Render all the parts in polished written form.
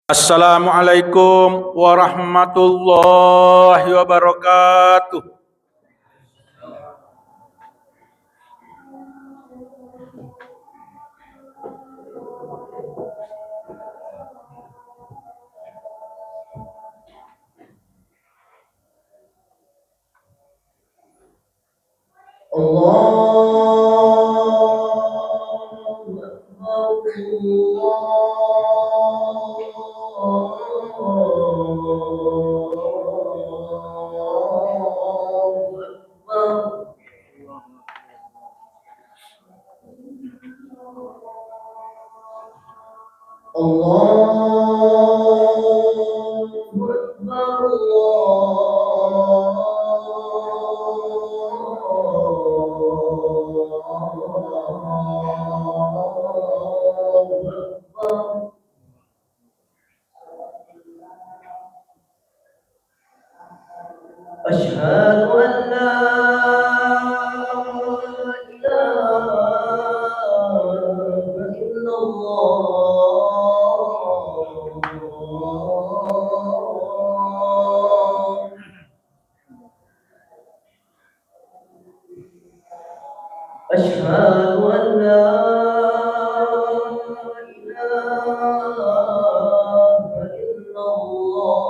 Assalamualaikum warahmatullahi wabarakatuh. أشهد أن لا إله إلا الله. أشهد أن لا إله إلا الله.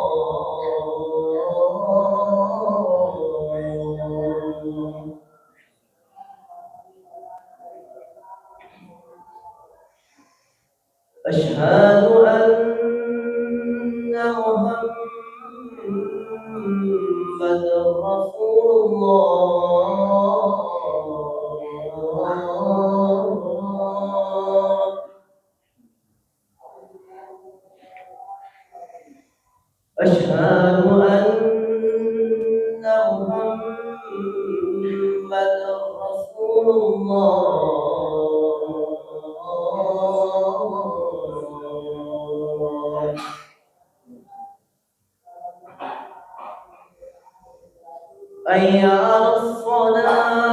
أشهد أن محمدا رسول الله. أشهد أن محمدا رسول الله. حي على الصلاة.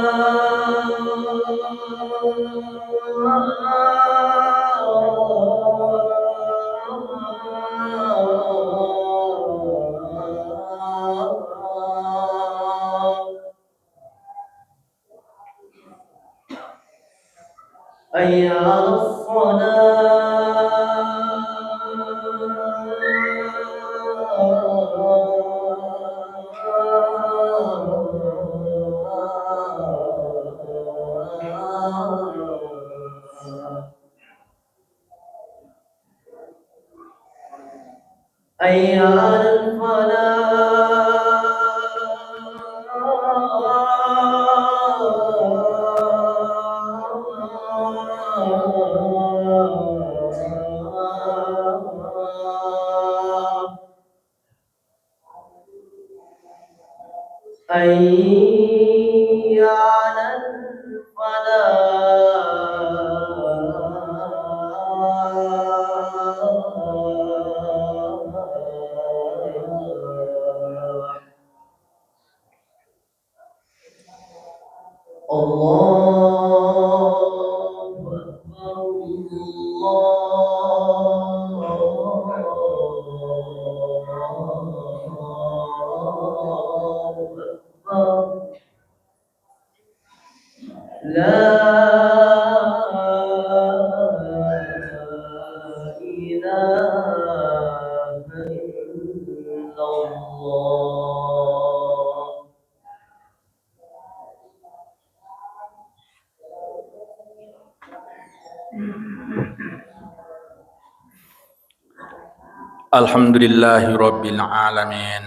حي على الصلاة. حي على الفلاح. حي على الفلاح. الله أكبر. الله أكبر. لا إله إلا الله. Alhamdulillahi rabbil alamin.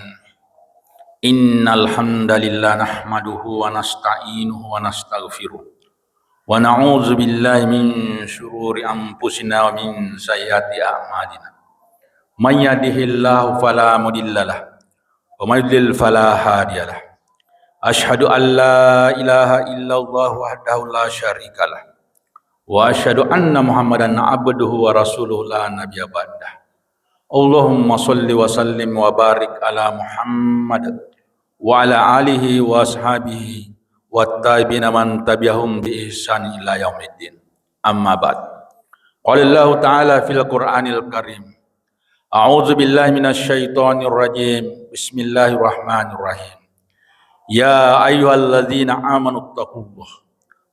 Innal hamdalillah nahmaduhu wa nasta'inuhu wa nastaghfiruh. Wa na'udzu billahi min syururi anfusina wa min sayyiati a'malina. May yahdihillahu fala mudhillalah wa may yudlil fala hadiyalah. Asyhadu an la ilaha illallah wahdahu la syarikalah. Wa asyhadu anna Muhammadan abduhu wa rasuluhu la nabiyya ba'dah. Allahumma salli wa sallim wa barik ala Muhammad wa ala alihi wa ashabihi wa tabi'ina man tabi'ahum bi ihsan ila yaumiddin. Amma ba'd. Qala Allah Ta'ala fil Qur'anil Karim. A'udzu billahi minasyaitonir rajim. Bismillahirrahmanirrahim. Ya ayyuhalladzina amanu taqullah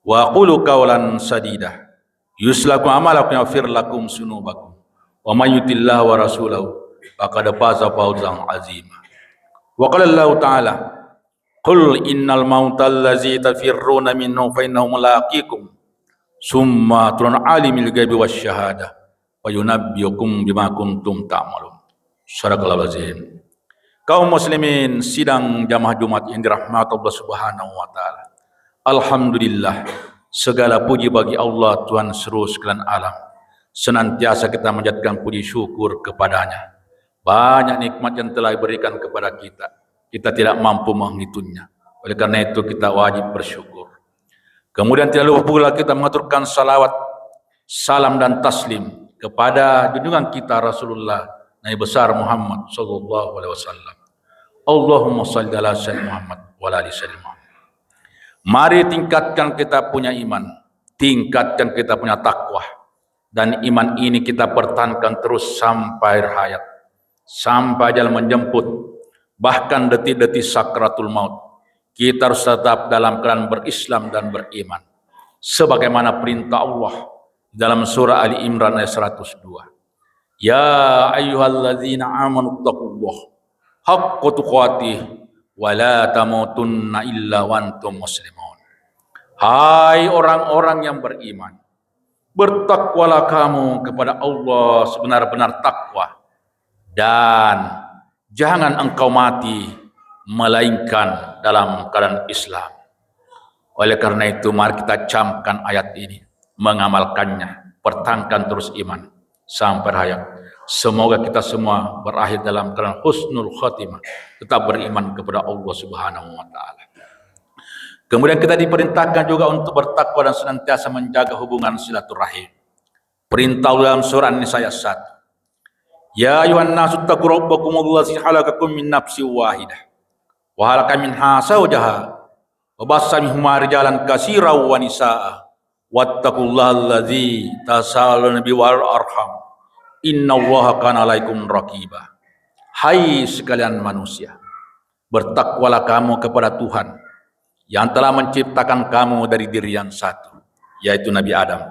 wa qulu qawlan sadida. Yuslakum amalakum yaghfir lakum sunubakum. Wa may yuti'illah wa rasulahu faqad faza fawzan 'azima. Wa qala Allah ta'ala, qul innal mautal ladzi tafirruna minhu fa innahu mulaqikum summa turun alimil ghaibi wasyahadah wa yunabbiukum bima kuntum ta'malun. Sadaqallahul azim. Kaum muslimin sidang jamaah Jumat yang dirahmati Allah Subhanahu wa taala. Alhamdulillah, segala puji bagi Allah Tuhan seluruh sekalian alam. Senantiasa kita menjadikan puji syukur kepadanya. Banyak nikmat yang telah diberikan kepada kita. Kita tidak mampu menghitungnya. Oleh karena itu kita wajib bersyukur. Kemudian tidak lupa pula kita mengaturkan salawat, salam dan taslim kepada junjungan kita Rasulullah Nabi besar Muhammad sallallahu alaihi wasallam. Allahumma shalli ala sayyidina Muhammad wa ala ali sayyidina Muhammad. Mari tingkatkan kita punya iman, tingkatkan kita punya takwa, dan iman ini kita pertahankan terus sampai hayat, sampai ajal menjemput, bahkan detik-detik sakratul maut. Kita harus tetap dalam keadaan berislam dan beriman, sebagaimana perintah Allah dalam surah Ali Imran ayat 102. Ya ayyuhalladzina amanu taqullah haqqa tuqatih wa la tamutunna illa wa antum muslimun. Hai orang-orang yang beriman, bertakwalah kamu kepada Allah sebenar-benar takwa, dan jangan engkau mati melainkan dalam keadaan Islam. Oleh karena itu mari kita camkan ayat ini, mengamalkannya, pertahankan terus iman sampai hayat. Semoga kita semua berakhir dalam keadaan husnul khatimah, tetap beriman kepada Allah Subhanahu wa taala. Kemudian kita diperintahkan juga untuk bertakwa dan senantiasa menjaga hubungan silaturahim. Perintah dalam surah An-Nisa ayat 1. Ya ayuhan nasu taqu rabbakumulladzi khalaqakum min nafsin wahidah wa khalaqa minha zawjaha wa bassa minhuma rijalan katsiran wa nisaa wattaqullaha alladzi tasaaluna bihi wal arham innallaha kana 'alaikum raqiba. Hai sekalian manusia, bertakwalah kamu kepada Tuhan yang telah menciptakan kamu dari diri yang satu, yaitu Nabi Adam,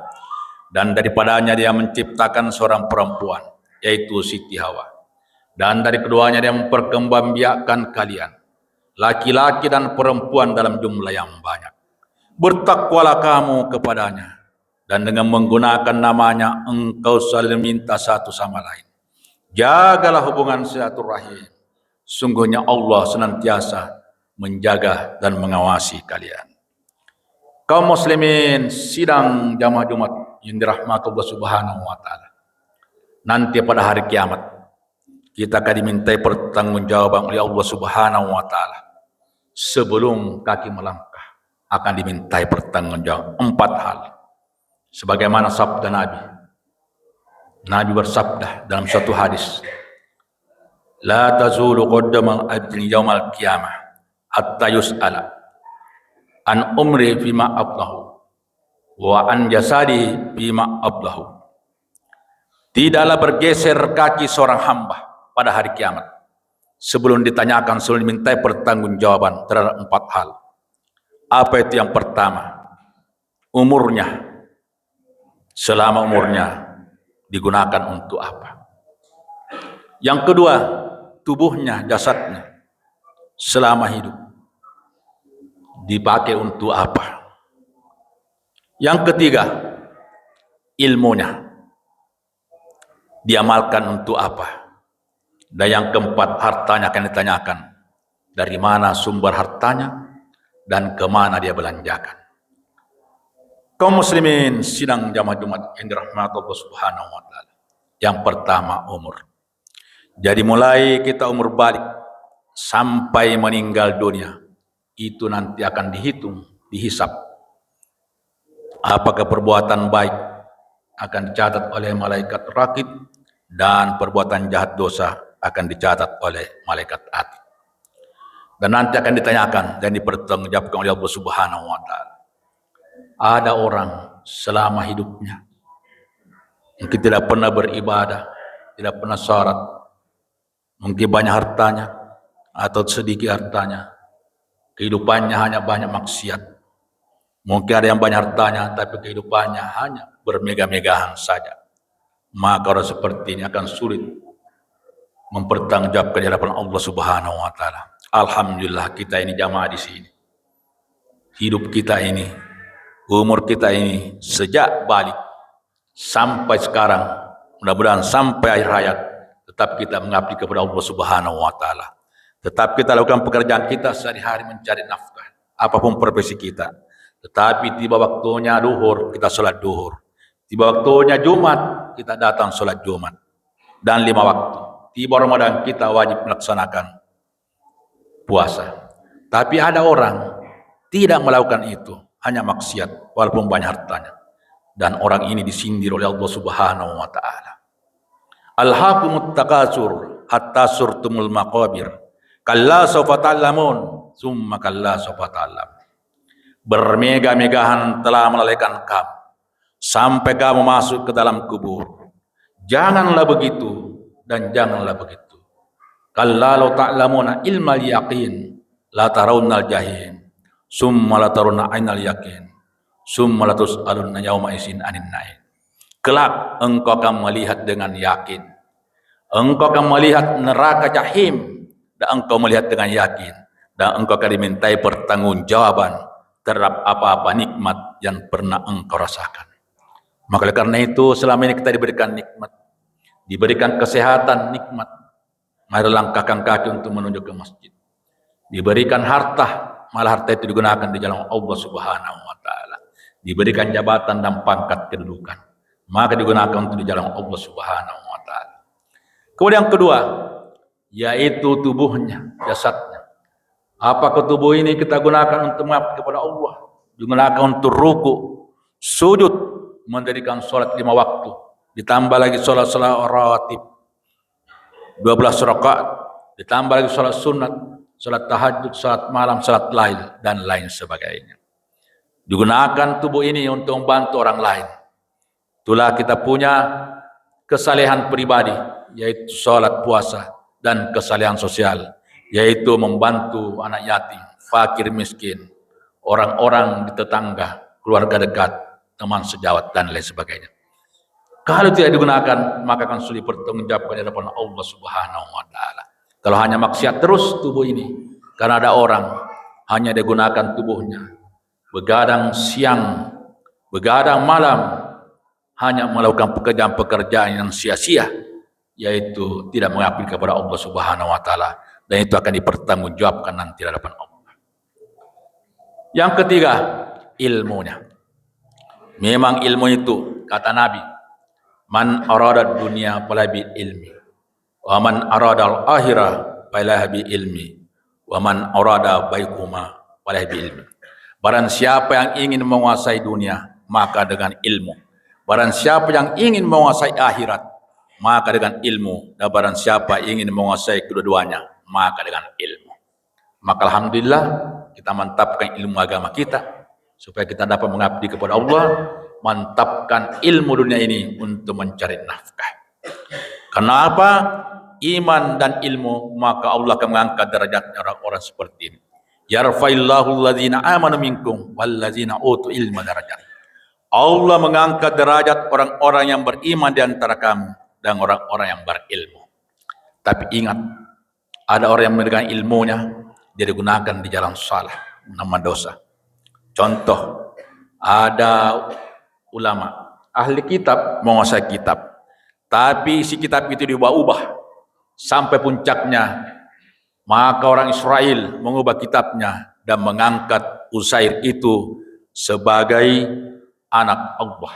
dan daripadanya dia menciptakan seorang perempuan, yaitu Siti Hawa, dan dari keduanya dia memperkembangbiakkan kalian, laki-laki dan perempuan dalam jumlah yang banyak. Bertakwalah kamu kepadanya, dan dengan menggunakan namanya engkau saling minta satu sama lain. Jagalah hubungan silaturahim. Sungguhnya Allah senantiasa menjaga dan mengawasi kalian. Kaum muslimin sidang jamaah Jumat yang dirahmati Allah Subhanahu wa taala. Nanti pada hari kiamat kita akan dimintai pertanggungjawaban oleh Allah Subhanahu wa taala. Sebelum kaki melangkah akan dimintai pertanggungjawaban 4 hal. Sebagaimana sabda Nabi bersabda dalam suatu hadis, la tazulu qaddamal abdi yaumal qiyamah hatta yus'ala an umri fima ablahu wa an jasadi fima ablahu. Tidaklah bergeser kaki seorang hamba pada hari kiamat sebelum ditanyakan, sebelum dimintai pertanggungjawaban terhadap 4 hal. Apa itu yang pertama? Umurnya. Selama umurnya digunakan untuk apa? Yang kedua, tubuhnya, jasadnya selama hidup dipakai untuk apa? Yang ketiga, ilmunya diamalkan untuk apa? Dan yang keempat, hartanya akan ditanyakan, dari mana sumber hartanya dan kemana dia belanjakan. Kaum muslimin sidang jamaah Jumat yang dirahmati Allah Subhanahu wa taala. Yang pertama, umur. Jadi mulai kita umur balik sampai meninggal dunia, itu nanti akan dihitung, dihisap. Apakah perbuatan baik akan dicatat oleh malaikat raqib, dan perbuatan jahat dosa akan dicatat oleh malaikat atid. Dan nanti akan ditanyakan dan dipertanggungjawabkan oleh Allah Subhanahu wa taala. Ada orang selama hidupnya mungkin tidak pernah beribadah, tidak pernah salat, mungkin banyak hartanya atau sedikit hartanya, kehidupannya hanya banyak maksiat. Mungkin ada yang banyak hartanya tapi kehidupannya hanya bermegah-megahan saja. Maka orang seperti ini akan sulit mempertanggungjawabkan di hadapan Allah Subhanahu wa taala. Alhamdulillah kita ini jamaah di sini. Hidup kita ini, umur kita ini sejak balik sampai sekarang, mudah-mudahan sampai akhir hayat tetap kita mengabdi kepada Allah Subhanahu wa taala. Tetap kita lakukan pekerjaan kita sehari-hari mencari nafkah, apapun profesi kita. Tetapi tiba waktunya duhur, kita sholat duhur. Tiba waktunya Jumat, kita datang sholat Jumat. Dan 5 waktu. Tiba Ramadan, kita wajib melaksanakan puasa. Tapi ada orang tidak melakukan itu, hanya maksiat walaupun banyak hartanya. Dan orang ini disindir oleh Allah Subhanahu wa taala. Alhaqumut takatsur hatta surtumul maqabir. Kalla sawfa ta'lamun, summa kalla sawfa ta'lamun. Bermegah-megahan telah melalaikan kamu sampai kamu masuk ke dalam kubur. Janganlah begitu dan janganlah begitu. Kalla law ta'lamuna ilmal yaqin la tarawunnal jahim summa la tarawunna ainal yaqin summa la tus'alunna yauma isin anin na'im. Kelak engkau akan melihat dengan yakin, engkau akan melihat neraka jahim, dan engkau melihat dengan yakin, dan engkau akan dimintai pertanggungjawaban terhadap apa-apa nikmat yang pernah engkau rasakan. Maka oleh karena itu selama ini kita diberikan nikmat, diberikan kesehatan nikmat, mari langkahkan kaki untuk menuju ke masjid. Diberikan harta, malah harta itu digunakan di jalan Allah Subhanahu wa taala. Diberikan jabatan dan pangkat kedudukan, maka digunakan untuk di jalan Allah Subhanahu wa taala. Kemudian yang kedua, yaitu tubuhnya, jasadnya. Apakah tubuh ini kita gunakan untuk mengabdi kepada Allah? Digunakan untuk ruku, sujud, mendirikan sholat 5 waktu, ditambah lagi sholat-sholat rawatib 12 rakaat, ditambah lagi sholat sunat, sholat tahajud, sholat malam, sholat lail, dan lain sebagainya. Digunakan tubuh ini untuk membantu orang lain. Itulah kita punya kesalehan pribadi, yaitu sholat, puasa, dan kesalehan sosial, yaitu membantu anak yatim, fakir miskin, orang-orang di tetangga, keluarga dekat, teman sejawat, dan lain sebagainya. Kalau tidak digunakan, maka akan sulit bertanggungjawab di hadapan Allah Subhanahu wa taala. Kalau hanya maksiat terus tubuh ini, karena ada orang hanya digunakan tubuhnya, begadang siang, begadang malam, hanya melakukan pekerjaan-pekerjaan yang sia-sia, yaitu tidak mengabdi kepada Allah Subhanahu wa taala, dan itu akan dipertanggungjawabkan nanti di hadapan Allah. Yang ketiga, ilmunya. Memang ilmu itu, kata Nabi, man arada dunia falabi ilmi, wa man arada al-akhirah falabi ilmi, wa man arada baikuma falabi ilmi. Barang siapa yang ingin menguasai dunia, maka dengan ilmu. Barang siapa yang ingin menguasai akhirat, maka dengan ilmu. Dan barang siapa ingin menguasai kedua-duanya, maka dengan ilmu. Maka alhamdulillah kita mantapkan ilmu agama kita supaya kita dapat mengabdi kepada Allah, mantapkan ilmu dunia ini untuk mencari nafkah. Kenapa? Iman dan ilmu, maka Allah akan mengangkat derajat orang-orang seperti ini. Yarfa'illahu alladzina amanu minkum walladzina utul ilma darajat. Allah mengangkat derajat orang-orang yang beriman di antara kamu dan orang-orang yang berilmu. Tapi ingat, ada orang yang memegang ilmunya, dia digunakan di jalan salah, nama dosa. Contoh, ada ulama, ahli kitab, menguasai kitab, tapi isi kitab itu diubah-ubah sampai puncaknya. Maka orang Israel mengubah kitabnya dan mengangkat Uzair itu sebagai anak Allah,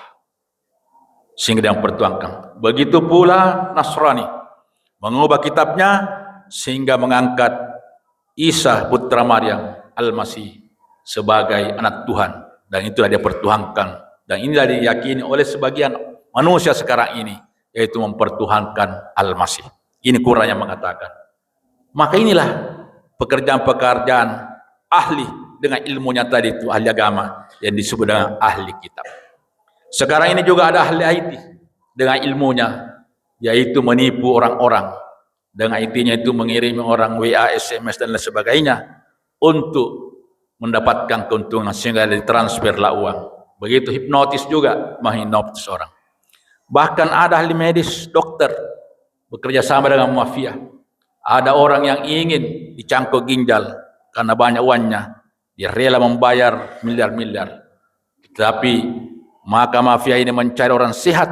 sehingga dia mempertuangkan. Begitu pula Nasrani mengubah kitabnya sehingga mengangkat Isa putra Maryam Al-Masih sebagai anak Tuhan, dan itulah dia pertuhankan, dan inilah diyakini oleh sebagian manusia sekarang ini, yaitu mempertuhankan Al-Masih. Ini Quran yang mengatakan. Maka inilah pekerjaan-pekerjaan ahli dengan ilmunya tadi itu, ahli agama yang disebut dengan ahli kitab. Sekarang ini juga ada ahli IT dengan ilmunya, yaitu menipu orang-orang dengan IT-nya itu mengirimi orang WA, SMS dan lain sebagainya untuk mendapatkan keuntungan sehingga ditransferlah uang. Begitu hipnotis juga menghipnotis orang. Bahkan ada ahli medis, dokter bekerja sama dengan mafia. Ada orang yang ingin dicangkuk ginjal karena banyak uangnya, dia rela membayar miliar-miliar. Tetapi maka mafia ini mencari orang sehat,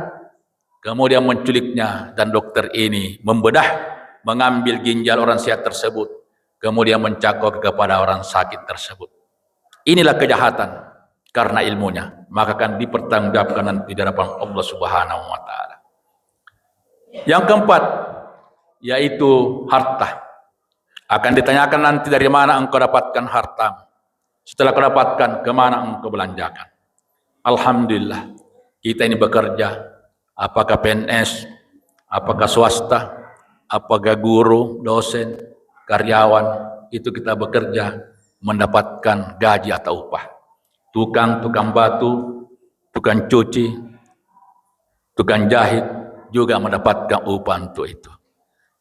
kemudian menculiknya, dan dokter ini membedah, mengambil ginjal orang sehat tersebut, kemudian mencangkuk kepada orang sakit tersebut. Inilah kejahatan karena ilmunya, maka akan dipertanggungjawabkan nanti di hadapan Allah Subhanahu wa taala. Yang keempat yaitu harta. Akan ditanyakan nanti dari mana engkau dapatkan harta. Setelah kau dapatkan, kemana engkau belanjakan. Alhamdulillah, kita ini bekerja, apakah PNS, apakah swasta, apakah guru, dosen, karyawan, itu kita bekerja mendapatkan gaji atau upah. Tukang batu, tukang cuci, tukang jahit juga mendapatkan upah untuk itu.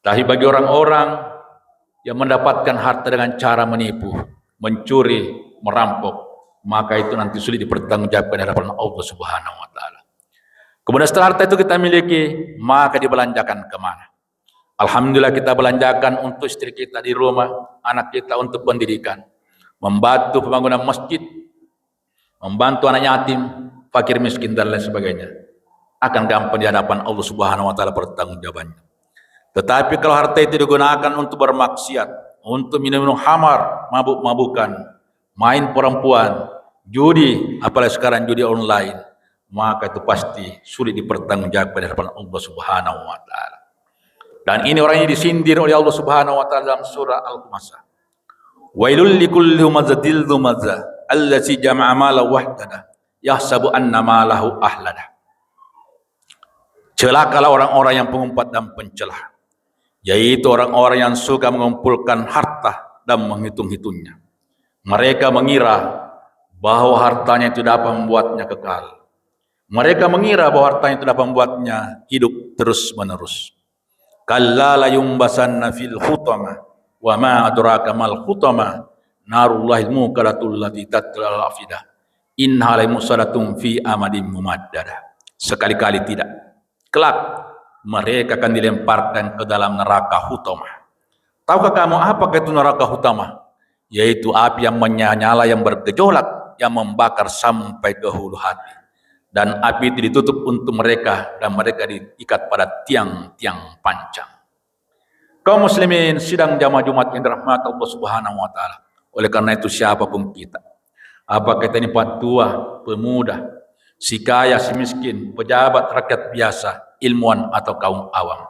Tapi bagi orang-orang yang mendapatkan harta dengan cara menipu, mencuri, merampok, maka itu nanti sulit dipertanggungjawabkan di hadapan Allah Subhanahu wa taala. Kemudian setelah harta itu kita miliki, maka dibelanjakan kemana? Alhamdulillah kita belanjakan untuk istri kita di rumah, anak kita untuk pendidikan, membantu pembangunan masjid, membantu anak yatim, fakir miskin dan lain sebagainya. Akan gampang di hadapan Allah Subhanahu wa taala pertanggungjawabannya. Tetapi kalau harta itu digunakan untuk bermaksiat, untuk minum khamar, mabuk-mabukan, main perempuan, judi, apalagi sekarang judi online, maka itu pasti sulit dipertanggungjawabkan di hadapan Allah Subhanahu wa taala. Dan ini orang yang disindir oleh Allah Subhanahu wa taala dalam surah Al-Humaza. Wailul likulli humazatil lumazah allazi jama'a malahu wahdadah yahsabu anna malahu ahladah. Celakalah orang-orang yang pengumpat dan pencelah, yaitu orang-orang yang suka mengumpulkan harta dan menghitung-hitungnya. Mereka mengira bahwa hartanya itu dapat membuatnya kekal. Mereka mengira bahwa hartanya itu dapat membuatnya hidup terus-menerus. Kalla la yumbasanna fil hutamah wa ma adraka mal hutamah narullahil muqadatul lati tatlal afidah innaha lamusalatun fi amadin mumaddadah. Sekali-kali tidak. Kelak mereka akan dilemparkan ke dalam neraka hutamah. Tahukah kamu apakah itu neraka hutamah? Yaitu api yang menyala, yang bergejolak, yang membakar sampai ke hulu hati. Dan api itu ditutup untuk mereka dan mereka diikat pada tiang-tiang pancang. Kaum muslimin sidang jamaah Jumat yang dirahmati Allah Subhanahu wa taala. Oleh karena itu siapapun kita, apakah kita ini tua, pemuda, si kaya, si miskin, pejabat, rakyat biasa, ilmuwan atau kaum awam,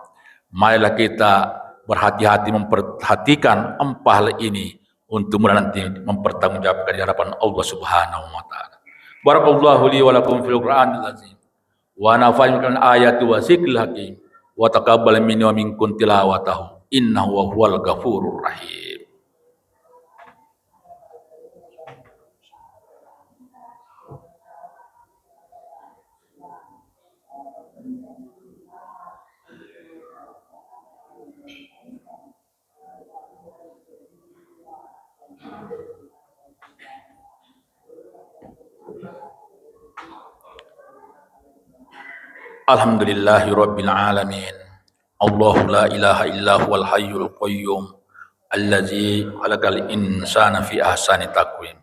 marilah kita berhati-hati memperhatikan empat hal ini untuk nanti mempertanggungjawabkan di hadapan Allah Subhanahu wa taala. Barakallahu li wa lakum fil Qur'anil azim wa nafa'ani bil ayati wa zikril hakim wa taqabbal minni wa minkum tilawatahu innahu huwal ghafurur rahim. Alhamdulillahi rabbil alamin. Allahu la ilaha illa huwal hayyul qayyum allazi khalaqal insana fi ahsani taqwim.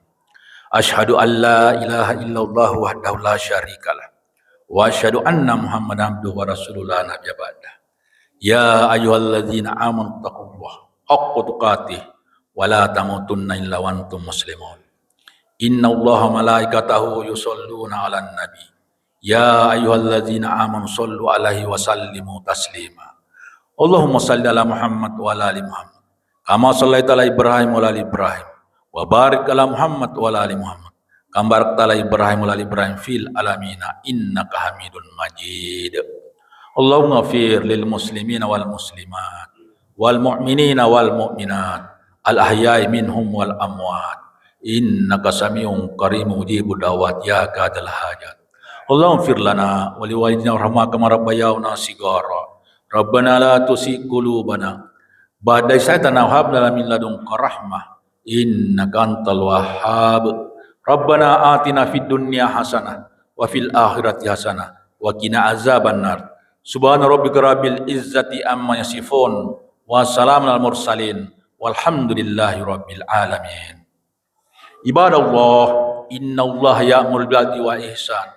Asyhadu an la ilaha illallah wahdahu la syarikalah wa asyhadu anna Muhammadan abduhu wa rasuluhu la nabiyya ba'dah. Ya ayyuhalladzina amanu taqullaha haqqa tuqatih wa la tamutunna illa wa antum muslimun. Innallaha malaikatahu yusholluna 'alan nabi. Ya ayyuhalladzina amanu shallu 'alaihi wa sallimu taslima. Allahumma shalli ala Muhammad wa ala ali Muhammad kama shallaita ala Ibrahim wa ala ali Ibrahim wa barik ala Muhammad wa ala ali Muhammad kama barakta ala Ibrahim wa ala ali Ibrahim fil alamin innaka Hamidun Majid. Allahumma ighfir lil muslimina wal muslimat wal mu'minina wal mu'minat al ahya'i minhum wal amwat innaka samiun qareem mujibud da'wat ya qadal hajat. Allahumma ighfir lana wa liwalidina warhamna kama rabbayana shighara. Rabbana la tuzigh qulubana Badai syaitan wahab lana min ladunka rahmah innaka antal wahhab. Rabbana atina fid dunya hasanah wa fil akhirati hasanah wa qina azabannar. Subhana rabbika rabbil izzati amma yasifun wa salamun al mursalin walhamdulillahi rabbil alamin. Ibadallah, innallaha ya'muru bil adli wa ihsan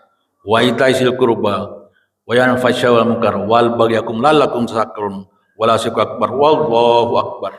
wa ita'i dzil qurba wa yanha 'anil fahsya'i wal munkar wal baghi yakum la'allakum tadhakkarun. Wala syukur akbar, wallahu akbar.